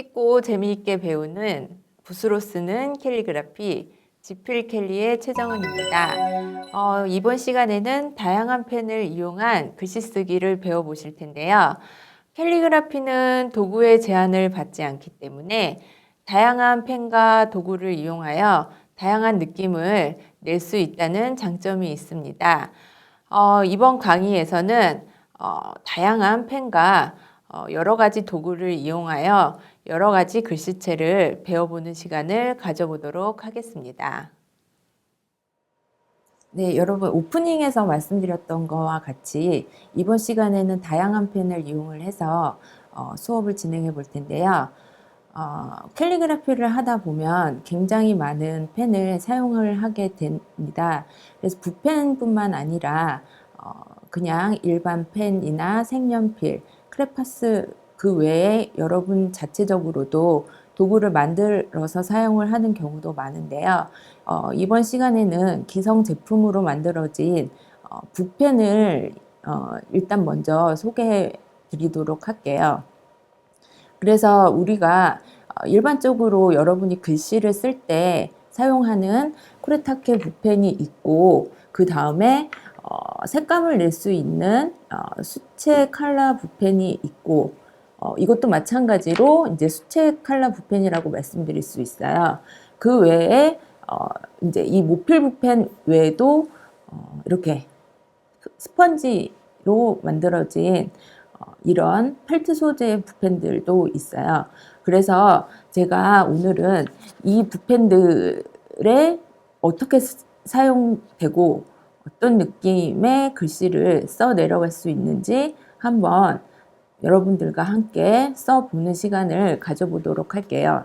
쉽고 재미있게 배우는 붓으로 쓰는 캘리그라피 지필 캘리의 최정은입니다. 이번 시간에는 다양한 펜을 이용한 글씨 쓰기를 배워보실 텐데요. 캘리그라피는 도구의 제한을 받지 않기 때문에 다양한 펜과 도구를 이용하여 다양한 느낌을 낼 수 있다는 장점이 있습니다. 이번 강의에서는 다양한 펜과 여러 가지 도구를 이용하여 여러 가지 글씨체를 배워보는 시간을 가져보도록 하겠습니다. 네, 여러분 오프닝에서 말씀드렸던 거와 같이 이번 시간에는 다양한 펜을 이용을 해서 수업을 진행해 볼 텐데요. 캘리그라피를 하다 보면 굉장히 많은 펜을 사용을 하게 됩니다. 그래서 붓펜뿐만 아니라 그냥 일반 펜이나 색연필, 크레파스 그 외에 여러분 자체적으로도 도구를 만들어서 사용을 하는 경우도 많은데요. 이번 시간에는 기성 제품으로 만들어진 붓펜을 일단 먼저 소개해 드리도록 할게요. 그래서 우리가 일반적으로 여러분이 글씨를 쓸 때 사용하는 쿠레타케 붓펜이 있고, 그 다음에 색감을 낼 수 있는 수채 칼라 붓펜이 있고, 이것도 마찬가지로 이제 수채 칼라 붓펜이라고 말씀드릴 수 있어요. 그 외에 이제 이 모필 붓펜 외에도 이렇게 스펀지로 만들어진 이런 펠트 소재의 붓펜들도 있어요. 그래서 제가 오늘은 이 붓펜들에 어떻게 사용되고 어떤 느낌의 글씨를 써 내려갈 수 있는지 한번 여러분들과 함께 써보는 시간을 가져보도록 할게요.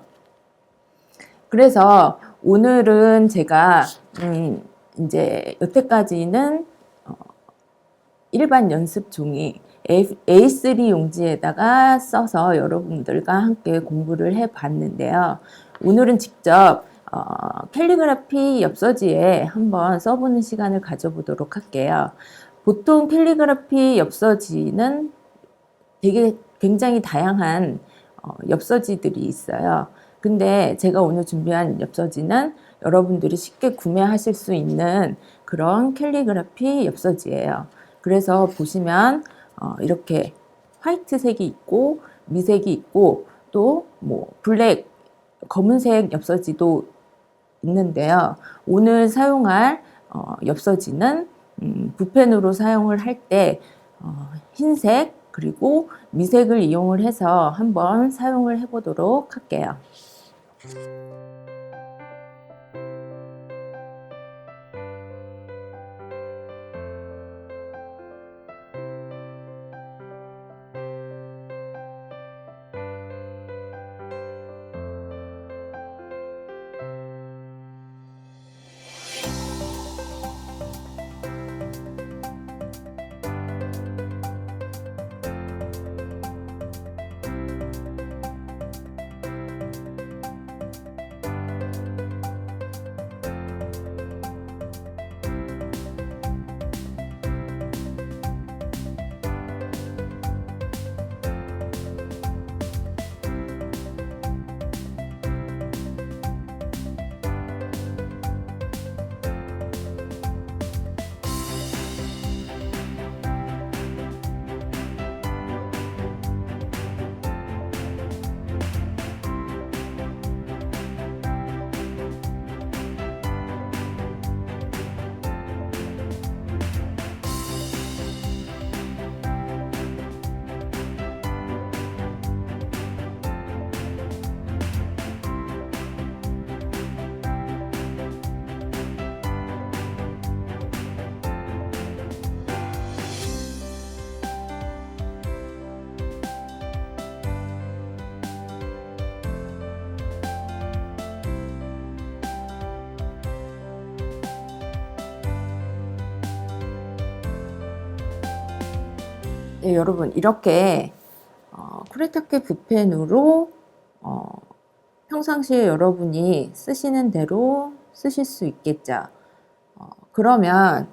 그래서 오늘은 제가 이제 여태까지는 일반 연습 종이 A3 용지에다가 써서 여러분들과 함께 공부를 해 봤는데요. 오늘은 직접 캘리그라피 엽서지에 한번 써보는 시간을 가져보도록 할게요. 보통 캘리그라피 엽서지는 되게 굉장히 다양한 엽서지들이 있어요. 근데 제가 오늘 준비한 엽서지는 여러분들이 쉽게 구매하실 수 있는 그런 캘리그라피 엽서지예요. 그래서 보시면 이렇게 화이트색이 있고 미색이 있고 또 뭐 블랙, 검은색 엽서지도 있는데요. 오늘 사용할 엽서지는 붓펜으로 사용을 할 때 흰색 그리고 미색을 이용을 해서 한번 사용을 해 보도록 할게요. 네, 여러분 이렇게 쿠레타케 붓펜으로 평상시에 여러분이 쓰시는 대로 쓰실 수 있겠죠. 그러면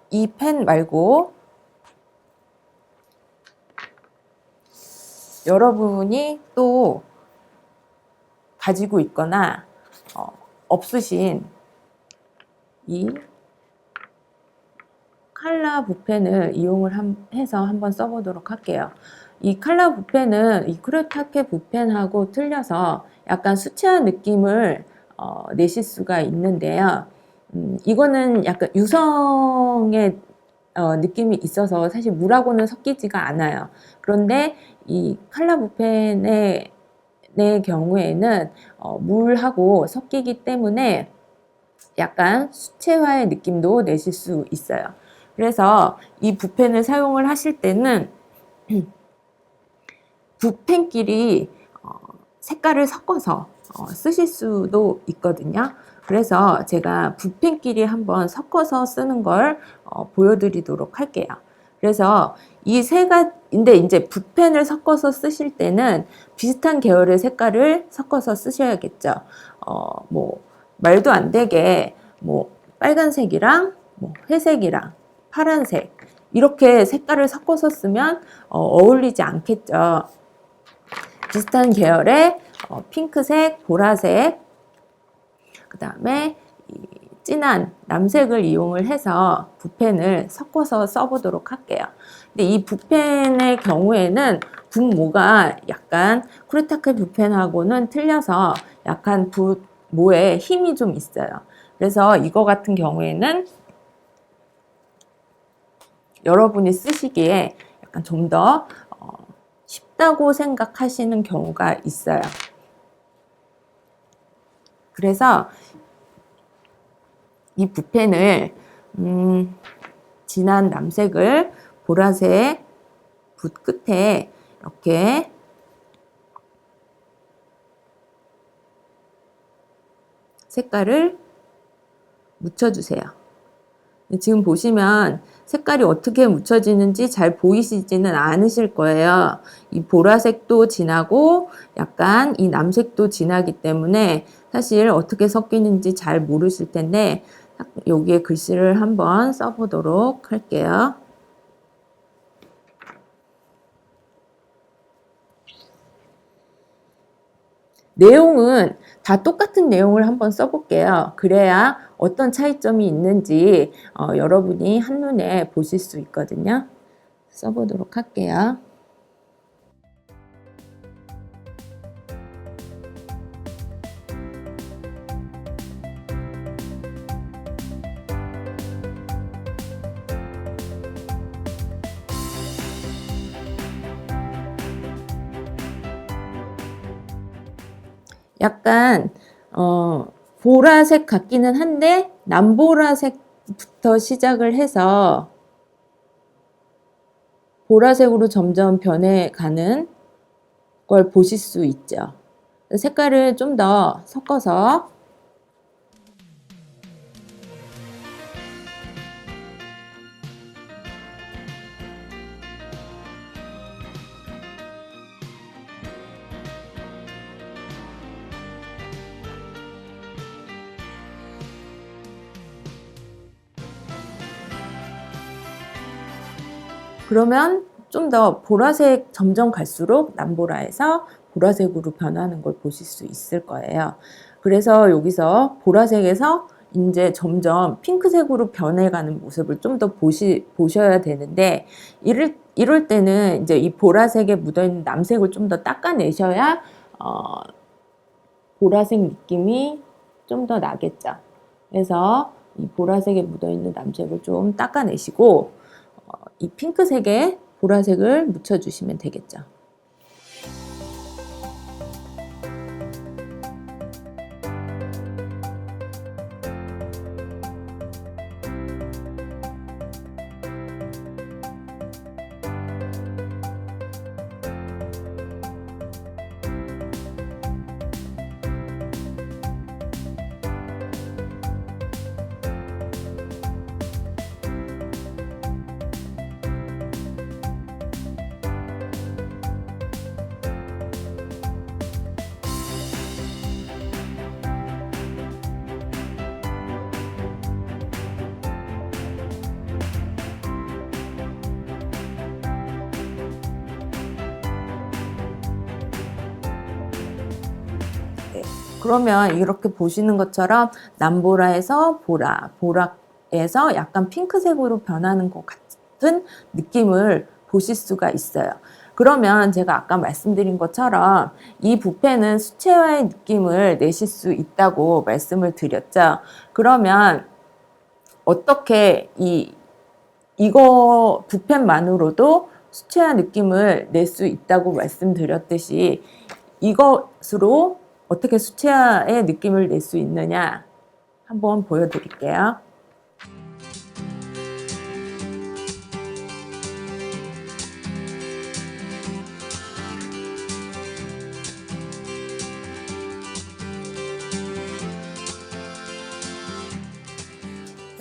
이 펜 말고 여러분이 또 가지고 있거나 없으신 이 칼라 붓펜을 이용을 해서 한번 써보도록 할게요. 이 칼라 붓펜은 이 쿠레타케 붓펜하고 틀려서 약간 수채화 느낌을 내실 수가 있는데요. 이거는 약간 유성의 느낌이 있어서 사실 물하고는 섞이지가 않아요. 그런데 이 칼라 붓펜의 경우에는 물하고 섞이기 때문에 약간 수채화의 느낌도 내실 수 있어요. 그래서 이 붓펜을 사용을 하실 때는 붓펜끼리 색깔을 섞어서 쓰실 수도 있거든요. 그래서 제가 붓펜끼리 한번 섞어서 쓰는 걸 보여드리도록 할게요. 그래서 이 세 가지인데 이제 붓펜을 섞어서 쓰실 때는 비슷한 계열의 색깔을 섞어서 쓰셔야겠죠. 뭐 말도 안 되게 뭐 빨간색이랑 뭐 회색이랑 파란색 이렇게 색깔을 섞어서 쓰면 어울리지 않겠죠. 비슷한 계열의 핑크색, 보라색, 그 다음에 진한 남색을 이용을 해서 붓펜을 섞어서 써보도록 할게요. 근데 이 붓펜의 경우에는 붓모가 약간 쿠레타케 붓펜하고는 틀려서 약간 붓모에 힘이 좀 있어요. 그래서 이거 같은 경우에는 여러분이 쓰시기에 약간 좀 더 쉽다고 생각하시는 경우가 있어요. 그래서 이 붓펜을 진한 남색을 보라색 붓 끝에 이렇게 색깔을 묻혀주세요. 지금 보시면 색깔이 어떻게 묻혀지는지 잘 보이시지는 않으실 거예요. 이 보라색도 진하고 약간 이 남색도 진하기 때문에 사실 어떻게 섞이는지 잘 모르실 텐데 여기에 글씨를 한번 써보도록 할게요. 내용은 다 똑같은 내용을 한번 써볼게요. 그래야 어떤 차이점이 있는지 여러분이 한눈에 보실 수 있거든요. 써보도록 할게요. 약간 보라색 같기는 한데 남보라색부터 시작을 해서 보라색으로 점점 변해가는 걸 보실 수 있죠. 색깔을 좀 더 섞어서 그러면 좀 더 보라색 점점 갈수록 남보라에서 보라색으로 변하는 걸 보실 수 있을 거예요. 그래서 여기서 보라색에서 이제 점점 핑크색으로 변해가는 모습을 좀 더 보셔야 되는데 이럴 때는 이제 이 보라색에 묻어있는 남색을 좀 더 닦아내셔야 보라색 느낌이 좀 더 나겠죠. 그래서 이 보라색에 묻어있는 남색을 좀 닦아내시고 이 핑크색에 보라색을 묻혀주시면 되겠죠. 그러면 이렇게 보시는 것처럼 남보라에서 보라, 보라에서 약간 핑크색으로 변하는 것 같은 느낌을 보실 수가 있어요. 그러면 제가 아까 말씀드린 것처럼 이 붓펜은 수채화의 느낌을 내실 수 있다고 말씀을 드렸죠. 그러면 어떻게 이거 붓펜만으로도 수채화 느낌을 낼 수 있다고 말씀드렸듯이 이것으로 어떻게 수채화의 느낌을 낼 수 있느냐 한번 보여드릴게요.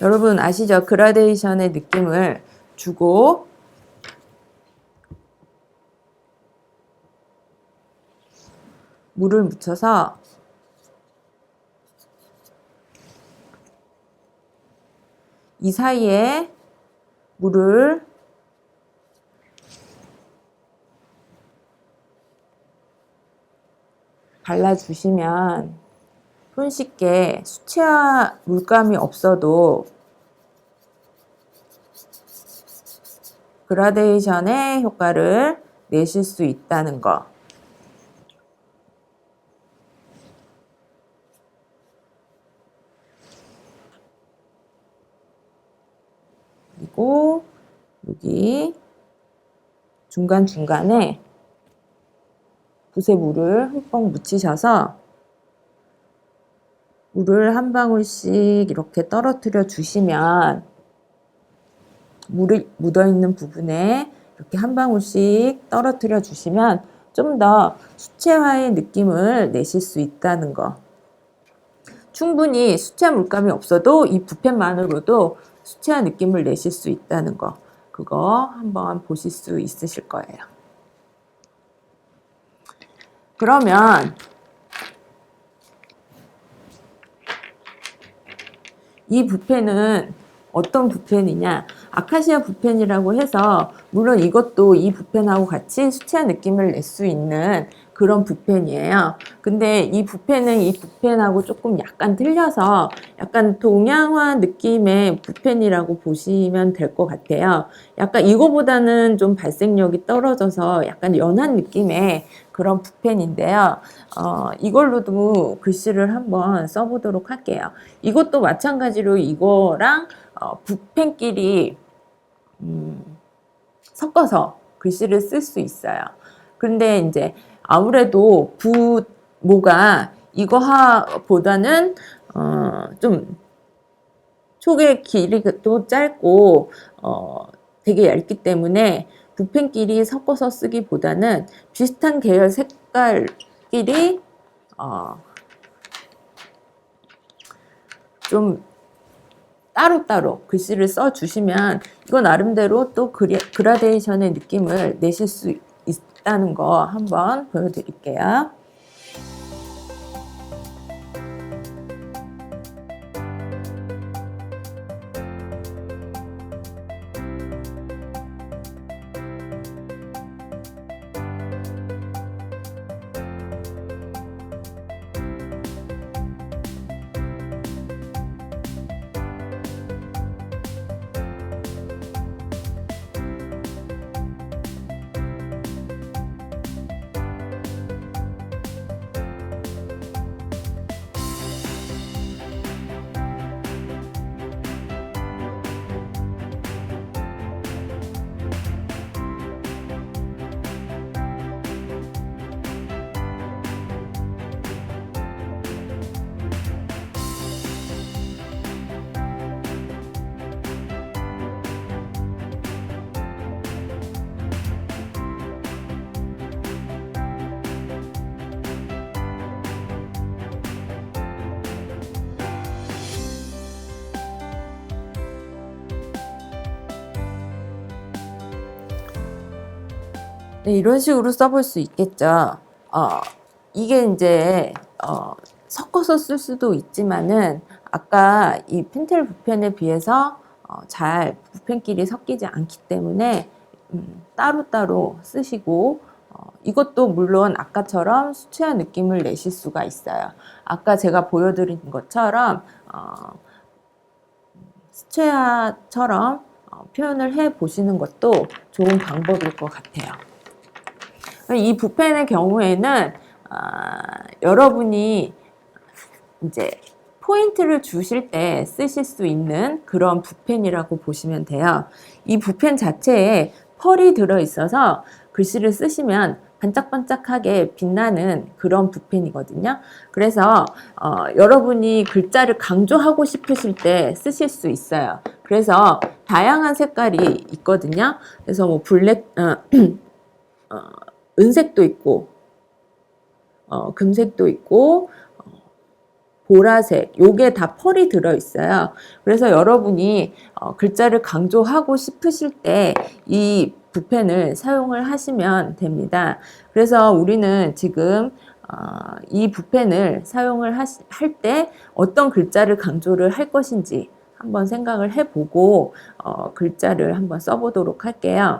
여러분 아시죠? 그라데이션의 느낌을 주고 물을 묻혀서 이 사이에 물을 발라주시면 손쉽게 수채화 물감이 없어도 그라데이션의 효과를 내실 수 있다는 거. 그리고 여기 중간중간에 붓에 물을 흠뻑 묻히셔서 물을 한 방울씩 이렇게 떨어뜨려 주시면 물이 묻어있는 부분에 이렇게 한 방울씩 떨어뜨려 주시면 좀 더 수채화의 느낌을 내실 수 있다는 거. 충분히 수채화 물감이 없어도 이 붓펜만으로도 수채화 느낌을 내실 수 있다는 거. 그거 한번 보실 수 있으실 거예요. 그러면 이 붓펜은 어떤 붓펜이냐? 아카시아 붓펜이라고 해서 물론 이것도 이 붓펜하고 같이 수채화 느낌을 낼 수 있는 그런 붓펜이에요. 근데 이 붓펜은 이 붓펜하고 조금 약간 틀려서 약간 동양화 느낌의 붓펜이라고 보시면 될 것 같아요. 약간 이거보다는 좀 발색력이 떨어져서 약간 연한 느낌의 그런 붓펜인데요. 이걸로도 글씨를 한번 써보도록 할게요. 이것도 마찬가지로 이거랑 붓펜끼리 섞어서 글씨를 쓸 수 있어요. 그런데 이제 아무래도 붓모가 이거보다는 좀 촉의 길이도 짧고 되게 얇기 때문에 붓펜끼리 섞어서 쓰기보다는 비슷한 계열 색깔끼리 좀 따로따로 글씨를 써주시면 이거 나름대로 또 그라데이션의 느낌을 내실 수 있다는 거 한번 보여드릴게요. 네, 이런 식으로 써볼 수 있겠죠. 이게 이제 섞어서 쓸 수도 있지만은 아까 이 펜텔 붓펜에 비해서 잘 붓펜끼리 섞이지 않기 때문에 따로따로 쓰시고 이것도 물론 아까처럼 수채화 느낌을 내실 수가 있어요. 아까 제가 보여드린 것처럼 수채화처럼 표현을 해 보시는 것도 좋은 방법일 것 같아요. 이 붓펜의 경우에는 여러분이 이제 포인트를 주실 때 쓰실 수 있는 그런 붓펜이라고 보시면 돼요. 이 붓펜 자체에 펄이 들어 있어서 글씨를 쓰시면 반짝반짝하게 빛나는 그런 붓펜이거든요. 그래서 여러분이 글자를 강조하고 싶으실 때 쓰실 수 있어요. 그래서 다양한 색깔이 있거든요. 그래서 뭐 블랙, 은색도 있고, 금색도 있고, 보라색, 요게 다 펄이 들어있어요. 그래서 여러분이 글자를 강조하고 싶으실 때 이 붓펜을 사용을 하시면 됩니다. 그래서 우리는 지금 이 붓펜을 사용을 할 때 어떤 글자를 강조를 할 것인지 한번 생각을 해보고 글자를 한번 써보도록 할게요.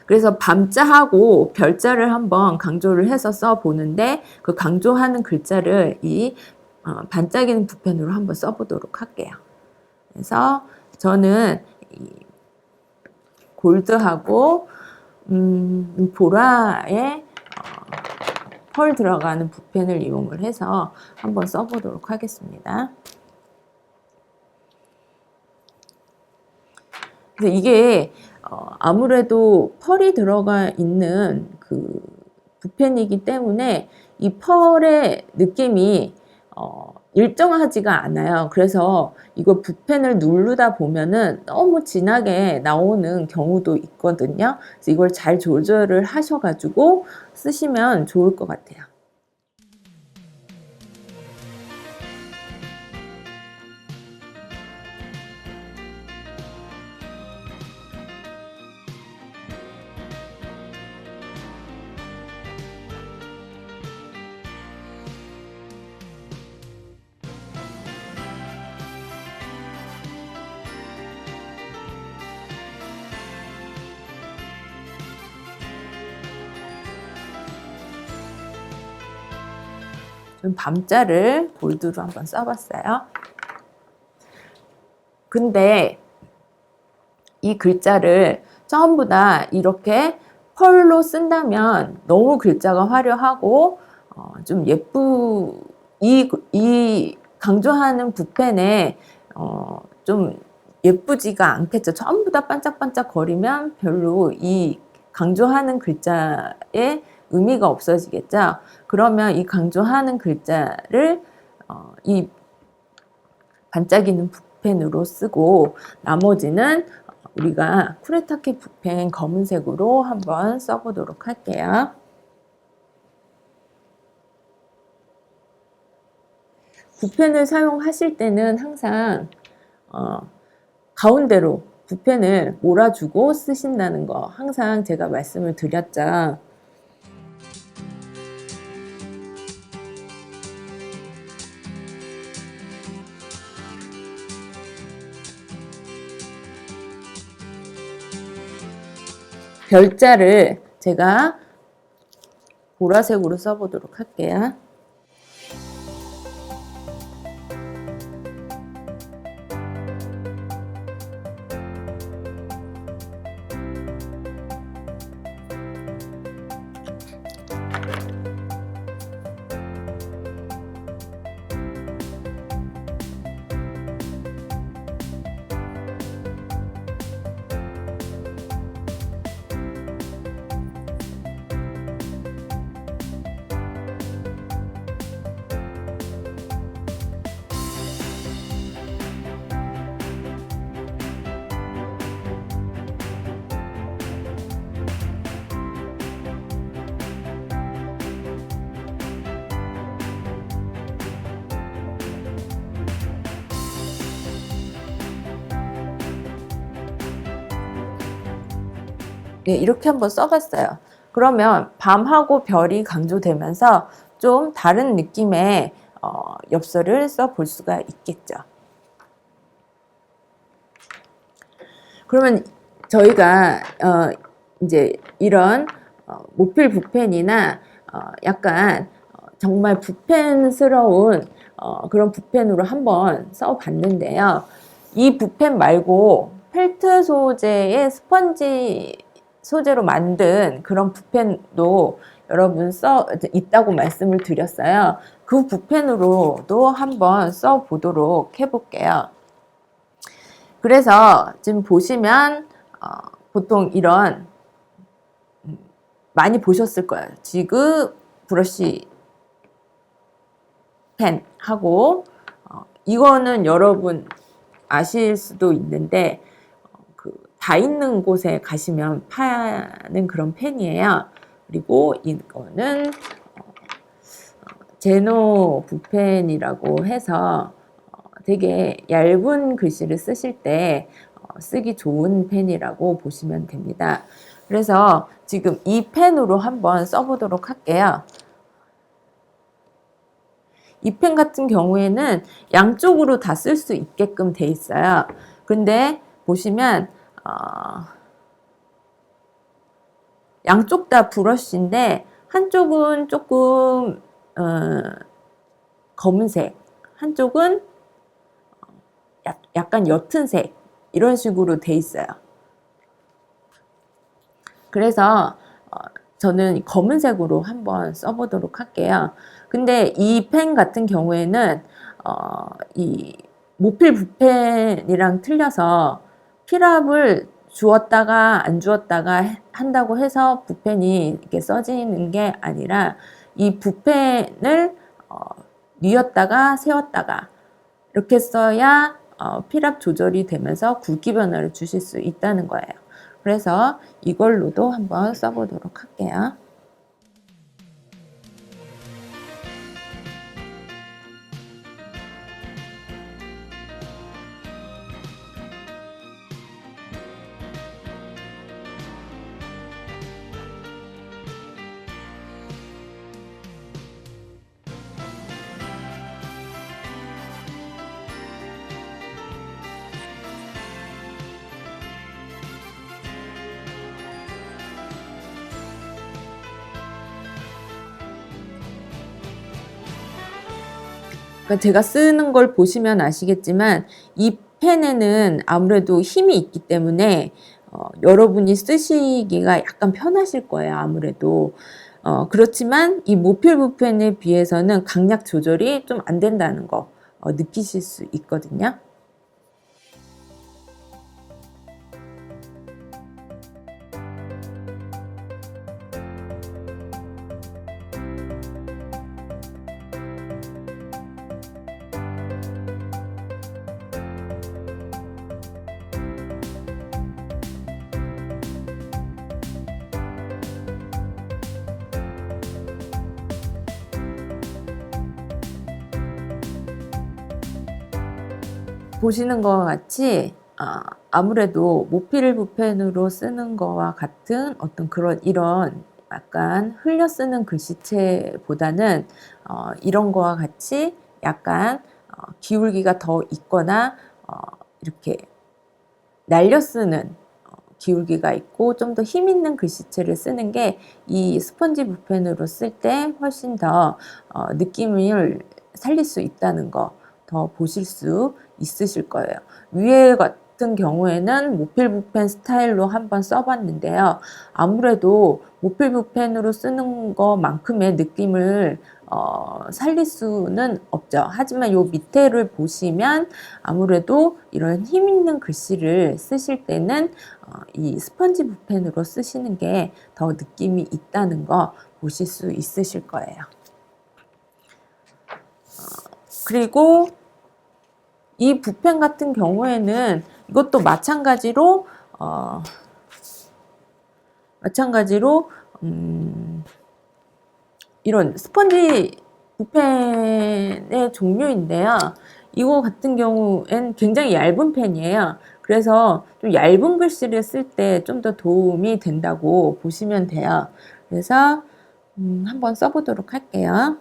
그래서 밤자하고 별자를 한번 강조를 해서 써보는데 그 강조하는 글자를 이 반짝이는 붓펜으로 한번 써보도록 할게요. 그래서 저는 골드하고 보라에 펄 들어가는 붓펜을 이용을 해서 한번 써보도록 하겠습니다. 그래서 이게 아무래도 펄이 들어가 있는 그 붓펜이기 때문에 이 펄의 느낌이 일정하지가 않아요. 그래서 이거 붓펜을 누르다 보면은 너무 진하게 나오는 경우도 있거든요. 그래서 이걸 잘 조절을 하셔가지고 쓰시면 좋을 것 같아요. 좀 밤자를 골드로 한번 써봤어요. 근데 이 글자를 전부 다 이렇게 펄로 쓴다면 너무 글자가 화려하고 좀 이 강조하는 붓펜에 좀 예쁘지가 않겠죠. 전부 다 반짝반짝 거리면 별로 이 강조하는 글자에 의미가 없어지겠죠. 그러면 이 강조하는 글자를 이 반짝이는 붓펜으로 쓰고 나머지는 우리가 쿠레타케 붓펜 검은색으로 한번 써보도록 할게요. 붓펜을 사용하실 때는 항상 가운데로 붓펜을 몰아주고 쓰신다는 거 항상 제가 말씀을 드렸죠. 별자를 제가 보라색으로 써보도록 할게요. 네, 이렇게 한번 써봤어요. 그러면 밤하고 별이 강조되면서 좀 다른 느낌의 엽서를 써볼 수가 있겠죠. 그러면 저희가 이제 이런 모필 붓펜이나 약간 정말 붓펜스러운 그런 붓펜으로 한번 써봤는데요. 이 붓펜 말고 펠트 소재의 스펀지 소재로 만든 그런 붓펜도 여러분 있다고 말씀을 드렸어요. 그 붓펜으로도 한번 써 보도록 해볼게요. 그래서 지금 보시면 보통 이런 많이 보셨을 거예요. 지그 브러쉬 펜하고 이거는 여러분 아실 수도 있는데 다 있는 곳에 가시면 파는 그런 펜이에요. 그리고 이거는 제노 붓펜이라고 해서 되게 얇은 글씨를 쓰실 때 쓰기 좋은 펜이라고 보시면 됩니다. 그래서 지금 이 펜으로 한번 써보도록 할게요. 이 펜 같은 경우에는 양쪽으로 다 쓸 수 있게끔 돼 있어요. 근데 보시면 양쪽 다 브러쉬인데 한쪽은 조금 검은색, 한쪽은 약간 옅은 색 이런 식으로 돼 있어요. 그래서 저는 검은색으로 한번 써보도록 할게요. 근데 이 펜 같은 경우에는 이 모필 붓펜이랑 틀려서 필압을 주었다가 안 주었다가 한다고 해서 붓펜이 이렇게 써지는 게 아니라 이 붓펜을 뉘었다가 세웠다가 이렇게 써야 필압 조절이 되면서 굵기 변화를 주실 수 있다는 거예요. 그래서 이걸로도 한번 써보도록 할게요. 그러니까 제가 쓰는 걸 보시면 아시겠지만 이 펜에는 아무래도 힘이 있기 때문에 여러분이 쓰시기가 약간 편하실 거예요. 아무래도 그렇지만 이 모필 붓펜에 비해서는 강약 조절이 좀 안 된다는 거 느끼실 수 있거든요. 보시는 것과 같이 아무래도 모필 붓펜으로 쓰는 거와 같은 어떤 이런 약간 흘려 쓰는 글씨체보다는 이런 거와 같이 약간 기울기가 더 있거나 이렇게 날려 쓰는 기울기가 있고 좀 더 힘 있는 글씨체를 쓰는 게 이 스펀지 붓펜으로 쓸 때 훨씬 더 느낌을 살릴 수 있다는 거 더 보실 수 있으실 거예요. 위에 같은 경우에는 모필 붓펜 스타일로 한번 써봤는데요. 아무래도 모필 붓펜으로 쓰는 것만큼의 느낌을 살릴 수는 없죠. 하지만 요 밑에를 보시면 아무래도 이런 힘 있는 글씨를 쓰실 때는 이 스펀지 붓펜으로 쓰시는 게 더 느낌이 있다는 거 보실 수 있으실 거예요. 그리고 이 붓펜 같은 경우에는 이것도 마찬가지로 이런 스펀지 붓펜의 종류인데요. 이거 같은 경우엔 굉장히 얇은 펜이에요. 그래서 좀 얇은 글씨를 쓸 때 좀 더 도움이 된다고 보시면 돼요. 그래서 한번 써보도록 할게요.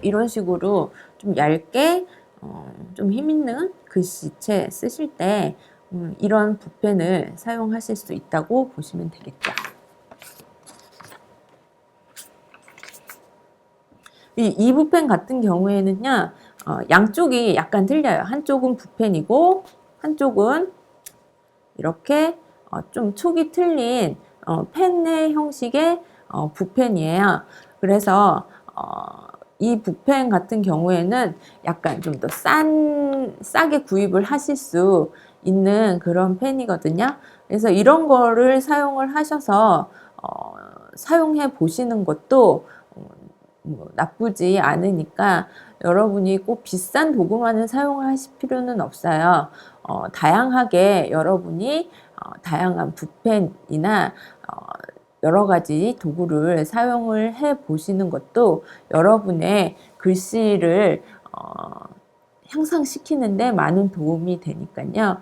이런 식으로 좀 얇게 좀 힘있는 글씨체 쓰실 때 이런 붓펜을 사용하실 수 있다고 보시면 되겠죠. 이 붓펜 같은 경우에는요, 양쪽이 약간 틀려요. 한쪽은 붓펜이고 한쪽은 이렇게 좀 촉이 틀린 펜의 형식의 붓펜이에요. 그래서 이 붓펜 같은 경우에는 약간 좀 더 싸게 구입을 하실 수 있는 그런 펜이거든요. 그래서 이런 거를 사용을 하셔서 사용해 보시는 것도 뭐 나쁘지 않으니까 여러분이 꼭 비싼 도구만을 사용하실 필요는 없어요. 다양하게 여러분이 다양한 붓펜이나 여러 가지 도구를 사용을 해 보시는 것도 여러분의 글씨를 향상시키는데 많은 도움이 되니까요.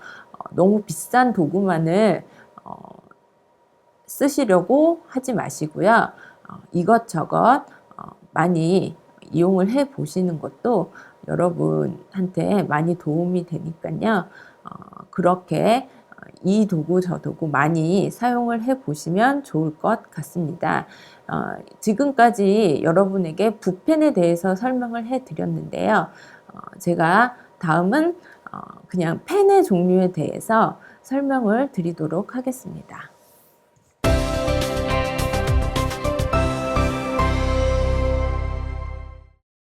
너무 비싼 도구만을 쓰시려고 하지 마시고요. 이것저것 많이 이용을 해 보시는 것도 여러분한테 많이 도움이 되니까요. 그렇게 이 도구 저 도구 많이 사용을 해 보시면 좋을 것 같습니다. 지금까지 여러분에게 붓펜에 대해서 설명을 해 드렸는데요. 제가 다음은 그냥 펜의 종류에 대해서 설명을 드리도록 하겠습니다.